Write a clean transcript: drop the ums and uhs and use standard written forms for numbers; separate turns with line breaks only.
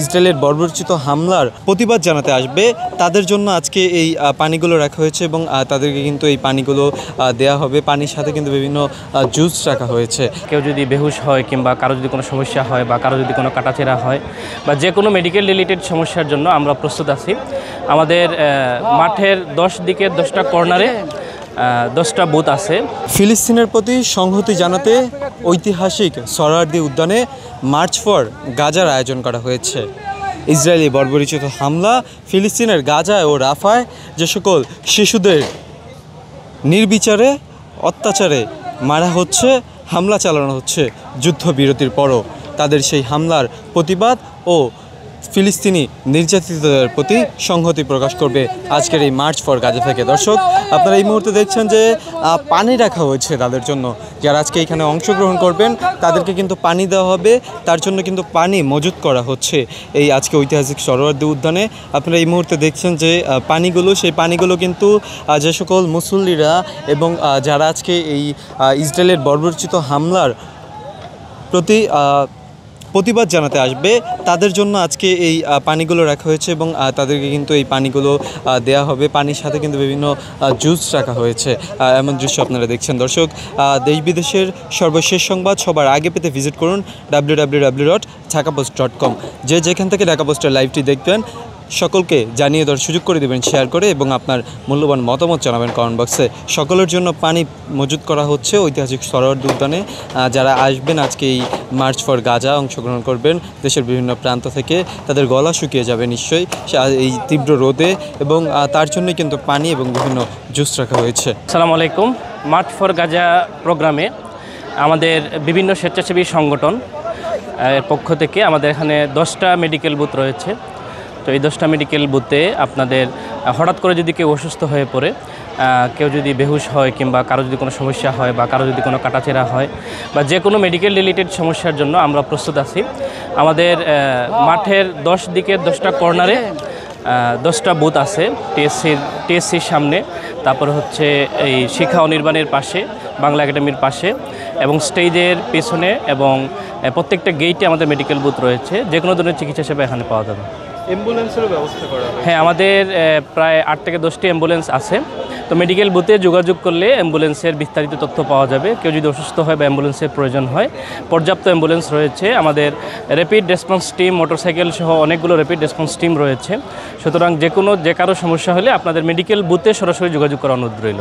ইসরায়েলের বর্বরোচিত হামলার প্রতিবাদ জানাতে আসবে তাদের জন্য আজকে এই পানিগুলো রাখা হয়েছে এবং তাদেরকে কিন্তু এই পানিগুলো দেয়া হবে। পানির সাথে কিন্তু বিভিন্ন জুস রাখা হয়েছে।
কেউ যদি বেহুশ হয় কিংবা কারো যদি কোনো সমস্যা হয় বা কারো যদি কোনো কাটাছেঁড়া হয় বা যে কোনো মেডিকেল রিলেটেড সমস্যার জন্য আমরা প্রস্তুত আছি। আমাদের মাঠের 10 দিকের 10টা কর্নারে 10টা বুথ আছে।
ফিলিস্তিনের প্রতি সংহতি জানাতে ঐতিহাসিক সোহরাওয়ার্দী উদ্যানে মার্চ ফর গাজার আয়োজন করা হয়েছে। ইসরায়েলি বর্বরোচিত হামলা, ফিলিস্তিনের গাজা ও রাফায় যে সকল শিশুদের নির্বিচারে অত্যাচারে মারা হচ্ছে, হামলা চালানো হচ্ছে যুদ্ধবিরতির পরও, তাদের সেই হামলার প্রতিবাদ ও ফিলিস্তিনি নির্যাতিতদের প্রতি সংহতি প্রকাশ করবে আজকের এই মার্চ ফর গাজা থেকে। দর্শক, আপনারা এই মুহূর্তে দেখছেন যে পানি রাখা হয়েছে তাদের জন্য। যারা আজকে এখানে অংশগ্রহণ করবেন তাদেরকে কিন্তু পানি দেওয়া হবে, তার জন্য কিন্তু পানি মজুত করা হচ্ছে এই আজকে ঐতিহাসিক সোহরাওয়ার্দী উদ্যানে। আপনারা এই মুহূর্তে দেখছেন যে সেই পানিগুলো কিন্তু যে সকল মুসল্লিরা এবং যারা আজকে এই ইসরায়েলের বর্বরোচিত হামলার প্রতি প্রতিবাদ জানাতে আসবে তাদের জন্য আজকে এই পানিগুলো রাখা হয়েছে এবং তাদেরকে কিন্তু এই পানিগুলো দেয়া হবে। পানির সাথে কিন্তু বিভিন্ন জুস রাখা হয়েছে, এমন দৃশ্য আপনারা দেখছেন। দর্শক, দেশ বিদেশের সর্বশেষ সংবাদ সবার আগে পেতে ভিজিট করুন www.dhakapost.com। যেখান থেকে ঢাকা পোস্টের লাইভটি দেখবেন সকলকে জানিয়ে দেওয়ার সুযোগ করে দেবেন, শেয়ার করে, এবং আপনার মূল্যবান মতামত জানাবেন কমেন্ট বক্সে। সকলের জন্য পানি মজুত করা হচ্ছে ঐতিহাসিক সোহরাওয়ার্দী উদ্যানে। যারা আসবেন আজকে এই মার্চ ফর গাজা অংশগ্রহণ করবেন দেশের বিভিন্ন প্রান্ত থেকে, তাদের গলা শুকিয়ে যাবে নিশ্চয়ই এই তীব্র রোদে, এবং তার জন্যই কিন্তু পানি এবং বিভিন্ন জুস রাখা হয়েছে।
আসসালামু আলাইকুম। মার্চ ফর গাজা প্রোগ্রামে আমাদের বিভিন্ন স্বেচ্ছাসেবী সংগঠন এর পক্ষ থেকে আমাদের এখানে 10টা মেডিকেল বুথ রয়েছে। তো এই 10টা মেডিকেল বুথে আপনাদের হঠাৎ করে যদি কেউ অসুস্থ হয়ে পড়ে, কেউ যদি বেহুশ হয় কিংবা কারো যদি কোনো সমস্যা হয় বা কারো যদি কোনো কাটাছেঁড়া হয় বা যে কোনো মেডিকেল রিলেটেড সমস্যার জন্য আমরা প্রস্তুত আছি। আমাদের মাঠের 10 দিকের 10টা কর্নারে 10টা বুথ আছে। টিএসসির সামনে, তারপর হচ্ছে এই শিক্ষা অনির্বাণের পাশে, বাংলা একাডেমির পাশে, এবং স্টেজের পেছনে, এবং প্রত্যেকটা গেইটে আমাদের মেডিকেল বুথ রয়েছে। যে কোনো ধরনের চিকিৎসা সেবা এখানে পাওয়া যাবে।
অ্যাম্বুলেন্সেরও ব্যবস্থা করা হয়?
হ্যাঁ, আমাদের প্রায় 8 থেকে 10টি অ্যাম্বুলেন্স আছে। তো মেডিকেল বুথে যোগাযোগ করলে অ্যাম্বুলেন্সের বিস্তারিত তথ্য পাওয়া যাবে। কেউ যদি অসুস্থ হয় বা অ্যাম্বুলেন্সের প্রয়োজন হয়, পর্যাপ্ত অ্যাম্বুলেন্স রয়েছে। আমাদের র্যাপিড রেসপন্স টিম, মোটরসাইকেল সহ অনেকগুলো র্যাপিড রেসপন্স টিম রয়েছে। সুতরাং যে কারো সমস্যা হলে আপনাদের মেডিকেল বুথে সরাসরি যোগাযোগ করার অনুরোধ রইল।